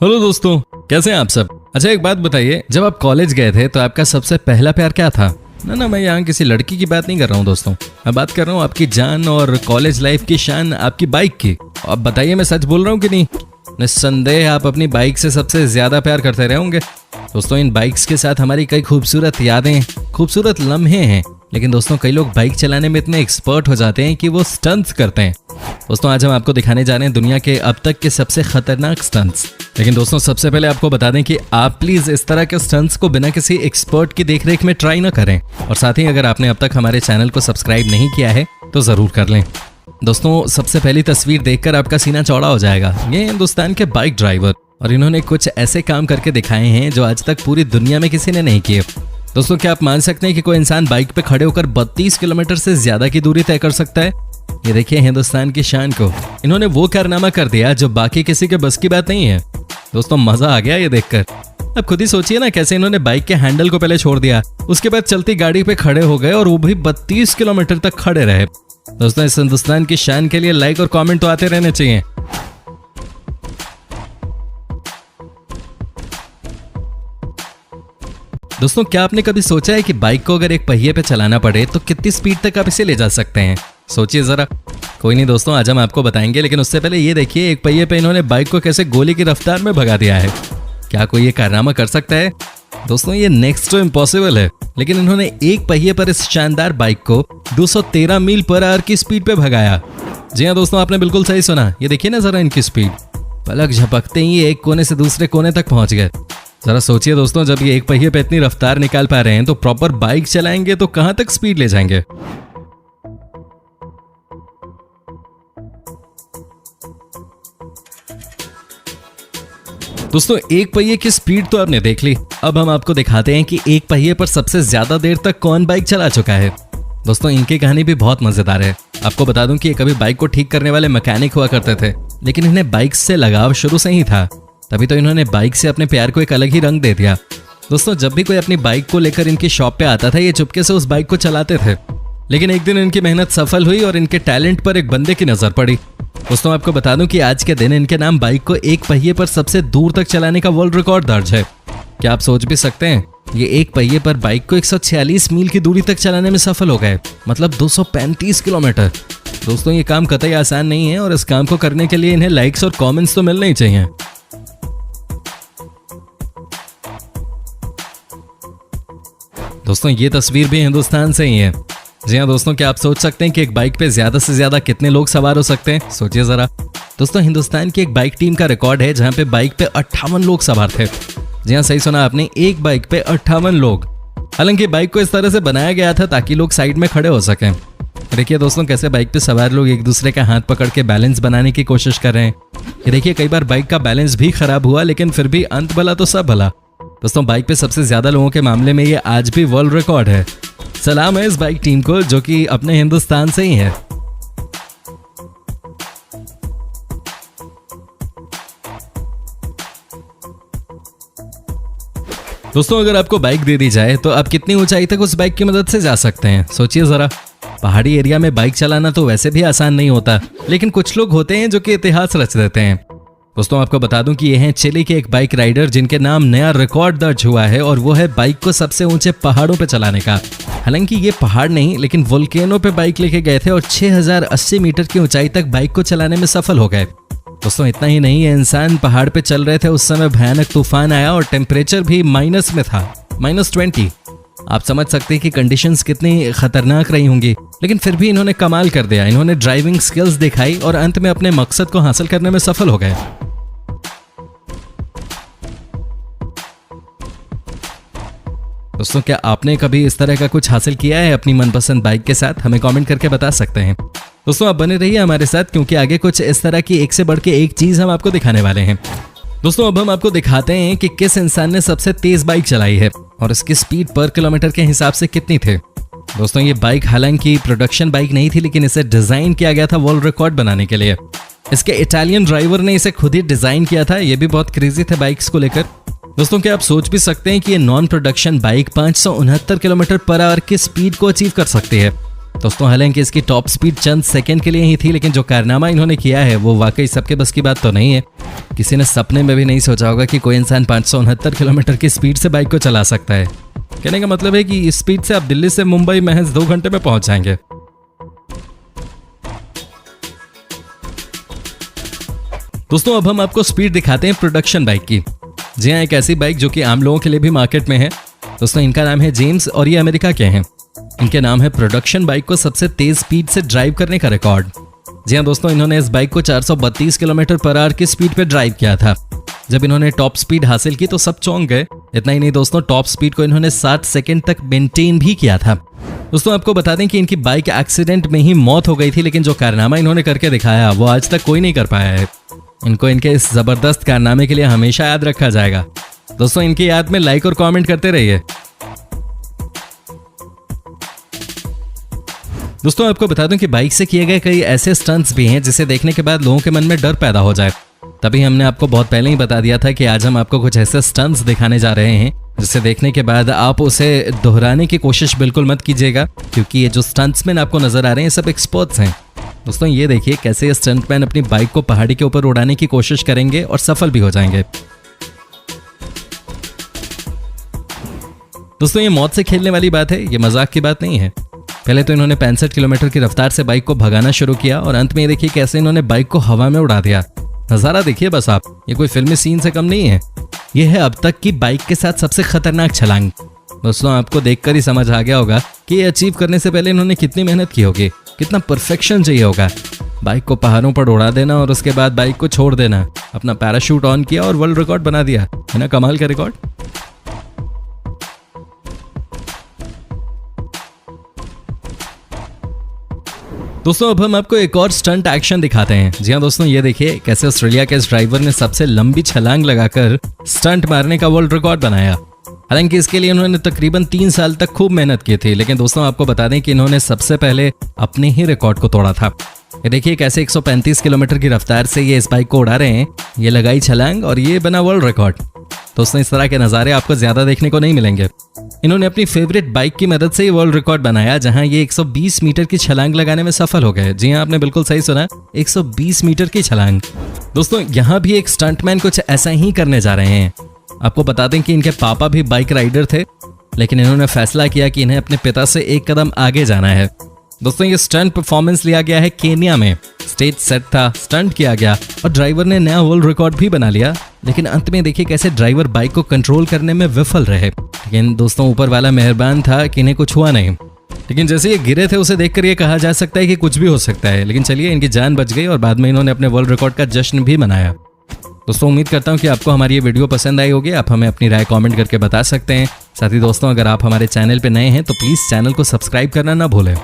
Hello दोस्तों, कैसे हैं आप सब। अच्छा एक बात बताइए, जब आप कॉलेज गए थे तो आपका सबसे पहला प्यार क्या था। ना मैं यहाँ किसी लड़की की बात नहीं कर रहा हूँ दोस्तों, मैं बात कर रहा हूँ आपकी जान और कॉलेज लाइफ की शान, आपकी बाइक की। अब बताइए मैं सच बोल रहा हूँ कि नहीं। निस्संदेह आप अपनी बाइक से सबसे ज्यादा प्यार करते रहे होंगे दोस्तों। इन बाइक्स के साथ हमारी कई खूबसूरत यादें, खूबसूरत लम्हे हैं। लेकिन दोस्तों कई लोग बाइक चलाने में इतने एक्सपर्ट हो जाते हैं कि वो स्टंट्स करते हैं। दोस्तों आज हम आपको दिखाने जा रहे हैं दुनिया के अब तक के सबसे खतरनाक स्टंट्स। लेकिन दोस्तों सबसे पहले आपको बता दें कि आप प्लीज इस तरह के स्टंट्स को बिना किसी एक्सपर्ट की देखरेख में ट्राई ना करें। और साथ ही अगर आपने अब तक हमारे चैनल को सब्सक्राइब नहीं किया है तो जरूर कर लें। दोस्तों सबसे पहली तस्वीर देखकर आपका सीना चौड़ा हो जाएगा। ये हिंदुस्तान के बाइक ड्राइवर, और इन्होंने कुछ ऐसे काम करके दिखाए हैं जो आज तक पूरी दुनिया में किसी ने नहीं किए। दोस्तों क्या आप मान सकते हैं कि कोई इंसान बाइक पे खड़े होकर 32 किलोमीटर से ज्यादा की दूरी तय कर सकता है। ये देखिए हिंदुस्तान की शान को, इन्होंने वो कारनामा कर दिया जो बाकी किसी के बस की बात नहीं है। दोस्तों मजा आ गया ये देखकर। अब खुद ही सोचिए ना कैसे इन्होंने बाइक के हैंडल को पहले छोड़ दिया, उसके बाद चलती गाड़ी पे खड़े हो गए और वो भी 32 किलोमीटर तक खड़े रहे। दोस्तों इस हिंदुस्तान की शान के लिए लाइक और कमेंट तो आते रहने चाहिए। दोस्तों क्या आपने कभी सोचा है कि बाइक को अगर एक पहिए पे चलाना पड़े तो कितनी स्पीड तक आप इसे ले जा सकते हैं। सोचिए जरा। कोई नहीं दोस्तों, आज हम आपको बताएंगे, लेकिन उससे पहले ये देखिए एक पहिए पे इन्होंने बाइक को कैसे गोली की रफ्तार में भगा दिया है। क्या कोई ये कारनामा कर सकता है। दोस्तों ये नेक्स्ट टू इम्पॉसिबल है, लेकिन इन्होंने एक पहिए पर इस शानदार बाइक को 213 मील पर आवर की स्पीड पे भगाया। जी हाँ दोस्तों, आपने बिल्कुल सही सुना। ये देखिए ना जरा इनकी स्पीड, पलक झपकते ही एक कोने से दूसरे कोने तक पहुंच गए। जरा सोचिए दोस्तों, जब ये एक पहिए पे इतनी रफ्तार निकाल पा रहे हैं तो प्रॉपर बाइक चलाएंगे तो कहां तक स्पीड ले जाएंगे। दोस्तों एक पहिए की स्पीड तो आपने देख ली, अब हम आपको दिखाते हैं कि एक पहिए पर सबसे ज्यादा देर तक कौन बाइक चला चुका है। दोस्तों इनकी कहानी भी बहुत मजेदार है। आपको बता दूं कि ये कभी बाइक को ठीक करने वाले मैकेनिक हुआ करते थे, लेकिन इन्हें बाइक से लगाव शुरू से ही था, तभी तो इन्होंने बाइक से अपने प्यार को एक अलग ही रंग दे दिया। दोस्तों जब भी कोई अपनी बाइक को लेकर इनकी शॉप पे आता था, ये चुपके से उस बाइक को चलाते थे। लेकिन एक दिन इनकी मेहनत सफल हुई और इनके टैलेंट पर एक बंदे की नजर पड़ी। दोस्तों आपको बता दूं कि आज के दिन इनके नाम बाइक को एक पहिए पर सबसे दूर तक चलाने का वर्ल्ड रिकॉर्ड दर्ज है। क्या आप सोच भी सकते हैं, ये एक पहिए पर बाइक को 146 मील की दूरी तक चलाने में सफल हो गए, मतलब 235 किलोमीटर। दोस्तों ये काम कतई आसान नहीं है, और इस काम को करने के लिए इन्हें लाइक्स और कॉमेंट्स तो मिलने ही चाहिए। दोस्तों ये तस्वीर भी हिंदुस्तान से ही है। जी हाँ दोस्तों, क्या आप सोच सकते हैं कि एक बाइक पे ज्यादा से ज्यादा कितने लोग सवार हो सकते हैं। सोचिए जरा। दोस्तों हिंदुस्तान की एक बाइक टीम का रिकॉर्ड है जहां पे बाइक पे 58 लोग सवार थे। जी हाँ सही सुना आपने, एक बाइक पे 58 लोग। हालांकि बाइक को इस तरह से बनाया गया था ताकि लोग साइड में खड़े हो सकें। देखिए दोस्तों कैसे बाइक पे सवार लोग एक दूसरे का हाथ पकड़ के बैलेंस बनाने की कोशिश कर रहे हैं। ये देखिए कई बार बाइक का बैलेंस भी खराब हुआ, लेकिन फिर भी अंत भला तो सब भला। दोस्तों बाइक पे सबसे ज्यादा लोगों के मामले में ये आज भी वर्ल्ड रिकॉर्ड है। सलाम है इस बाइक टीम को जो कि अपने हिंदुस्तान से ही है। दोस्तों अगर आपको बाइक दे दी जाए तो आप कितनी ऊंचाई तक उस बाइक की मदद से जा सकते हैं। सोचिए जरा। पहाड़ी एरिया में बाइक चलाना तो वैसे भी आसान नहीं होता, लेकिन कुछ लोग होते हैं जो कि इतिहास रच देते हैं। दोस्तों आपको बता दूं कि ये हैं चिली के एक बाइक राइडर जिनके नाम नया रिकॉर्ड दर्ज हुआ है, और वो है बाइक को सबसे ऊंचे पहाड़ों पे चलाने का। हालांकि ये पहाड़ नहीं, लेकिन वोल्केनो पे बाइक लेके गए थे और 6080 मीटर की ऊंचाई तक बाइक को चलाने में सफल हो गए। दोस्तों इतना ही नहीं, ये इंसान पहाड़ पे चल रहे थे, उस समय भयानक तूफान आया और टेम्परेचर भी माइनस में था, -20। आप समझ सकते हैं कि कंडीशंस कितनी खतरनाक रही होंगी, लेकिन फिर भी इन्होंने कमाल कर दिया। इन्होंने ड्राइविंग स्किल्स दिखाई और अंत में अपने मकसद को हासिल करने में सफल हो गए। दोस्तों क्या आपने कभी इस तरह का कुछ हासिल किया है अपनी मनपसंद बाइक के साथ। हमें कमेंट करके बता सकते हैं। दोस्तों आप बने रहिए हमारे साथ, क्योंकि आगे कुछ इस तरह की एक से बढ़ के एक चीज हम आपको दिखाने वाले हैं। दोस्तों अब हम आपको दिखाते हैं कि किस इंसान ने सबसे तेज बाइक चलाई है और इसकी स्पीड पर किलोमीटर के हिसाब से कितनी थे। दोस्तों ये बाइक हालांकि प्रोडक्शन बाइक नहीं थी, लेकिन इसे डिजाइन किया गया था वर्ल्ड रिकॉर्ड बनाने के लिए। इसके इटालियन ड्राइवर ने इसे खुद ही डिजाइन किया था। ये भी बहुत क्रेजी थे बाइक्स को लेकर। दोस्तों क्या आप सोच भी सकते हैं कि ये non production bike 569 kilometre per hour की स्पीड को अचीव कर सकती है। दोस्तों हालांकि इसकी टॉप स्पीड चंद सेकंड के लिए ही थी, लेकिन जो कारनामा इन्होंने किया है वो वाकई सबके बस की बात तो नहीं है। किसी ने सपने में भी नहीं सोचा होगा कि कोई इंसान 569 किलोमीटर की स्पीड से बाइक को चला सकता है। कहने का मतलब है कि इस स्पीड से आप दिल्ली से मुंबई महज 2 घंटे में पहुंच जाएंगे। दोस्तों अब हम आपको स्पीड दिखाते हैं प्रोडक्शन बाइक की। जी हाँ, एक ऐसी बाइक जो कि आम लोगों के लिए भी मार्केट में है। दोस्तों इनका नाम है जेम्स और ये अमेरिका के हैं। इनके नाम है प्रोडक्शन बाइक को सबसे तेज स्पीड से ड्राइव करने का रिकॉर्ड। जी हाँ दोस्तों, इन्होंने इस बाइक को 432 किलोमीटर पर आवर की स्पीड पे ड्राइव किया था। जब इन्होंने टॉप स्पीड हासिल की तो सब चौंक गए। इतना ही नहीं दोस्तों, टॉप स्पीड को इन्होंने 60 सेकंड तक मेंटेन भी किया था। दोस्तों आपको बता दें कि इनकी बाइक एक्सीडेंट में ही मौत हो गई थी, लेकिन जो कारनामा इन्होंने करके दिखाया वो आज तक कोई नहीं कर पाया है। इनको इनके इस जबरदस्त कारनामे के लिए हमेशा याद रखा जाएगा। दोस्तों इनकी याद में लाइक और कमेंट करते रहिए। दोस्तों आपको बता दूं कि बाइक से किए गए कई ऐसे स्टंट्स भी हैं जिसे देखने के बाद लोगों के मन में डर पैदा हो जाए। तभी हमने आपको बहुत पहले ही बता दिया था कि आज हम आपको कुछ ऐसे स्टंट्स दिखाने जा रहे हैं जिसे देखने के बाद आप उसे दोहराने की कोशिश बिल्कुल मत कीजिएगा, क्योंकि ये जो स्टंट्समैन आपको नजर आ रहे हैं सब एक्सपर्ट्स हैं। दोस्तों ये देखिए कैसे ये स्टंटमैन अपनी बाइक को पहाड़ी के ऊपर उड़ाने की कोशिश करेंगे और सफल भी हो जाएंगे। दोस्तों ये मौत से खेलने वाली बात है, ये मजाक की बात नहीं है। पहले तो इन्होंने 65 किलोमीटर की रफ्तार से बाइक को भगाना शुरू किया और अंत में ये देखिए कैसे इन्होंने बाइक को हवा में उड़ा दिया। नजारा देखिए बस आप, ये कोई फिल्मी सीन से कम नहीं है। ये है अब तक की बाइक के साथ सबसे खतरनाक छलांग। दोस्तों आपको देखकर ही समझ आ गया होगा कि ये अचीव करने से पहले इन्होंने कितनी मेहनत की होगी, कितना परफेक्शन चाहिए होगा। बाइक को पहाड़ों पर उड़ा देना और उसके बाद बाइक को छोड़ देना, अपना पैराशूट ऑन किया और वर्ल्ड रिकॉर्ड बना दिया, है ना कमाल का रिकॉर्ड। दोस्तों अब हम आपको एक और स्टंट एक्शन दिखाते हैं। जी हाँ दोस्तों, ये देखिए कैसे ऑस्ट्रेलिया के इस ड्राइवर ने सबसे लंबी छलांग लगाकर स्टंट मारने का वर्ल्ड रिकॉर्ड बनाया। हालांकि इसके लिए इन्होंने तकरीबन 3 साल तक खूब मेहनत की थी, लेकिन दोस्तों आपको बता दें कि इन्होंने सबसे पहले अपने ही रिकॉर्ड को तोड़ा था। ये देखिए कैसे 135 किलोमीटर की रफ्तार से ये इस बाइक को उड़ा रहे हैं। ये लगाई छलांग और ये बना वर्ल्ड रिकॉर्ड। दोस्तों इस तरह के नज़ारे आपको ज्यादा देखने को नहीं मिलेंगे। इन्होंने अपनी फेवरेट बाइक की मदद से ये वर्ल्ड रिकॉर्ड बनाया, जहां ये 120 मीटर की छलांग लगाने में सफल हो गए। जी हाँ, आपने बिल्कुल सही सुना, 120 मीटर की छलांग। दोस्तों यहाँ भी एक स्टंटमैन कुछ ऐसा ही करने जा रहे हैं। आपको बता दें कि इनके पापा भी बाइक राइडर थे, लेकिन इन्होंने फैसला किया कि इन्हें अपने पिता से एक कदम आगे जाना है। दोस्तों ये स्टंट परफॉर्मेंस लिया गया है केन्या में। स्टेज सेट था, स्टंट किया गया और ड्राइवर ने नया वर्ल्ड रिकॉर्ड भी बना लिया। लेकिन अंत में देखिए कैसे ड्राइवर बाइक को कंट्रोल करने में विफल रहे। लेकिन दोस्तों ऊपर वाला मेहरबान था कि इन्हें कुछ हुआ नहीं। लेकिन जैसे ये गिरे थे उसे देखकर ये कहा जा सकता है कि कुछ भी हो सकता है। लेकिन चलिए, इनकी जान बच गई और बाद में इन्होंने अपने वर्ल्ड रिकॉर्ड का जश्न भी मनाया। दोस्तों उम्मीद करता हूँ कि आपको हमारी ये वीडियो पसंद आई होगी। आप हमें अपनी राय कमेंट करके बता सकते हैं। साथ ही दोस्तों अगर आप हमारे चैनल पे नए हैं तो प्लीज़ चैनल को सब्सक्राइब करना ना भूलें।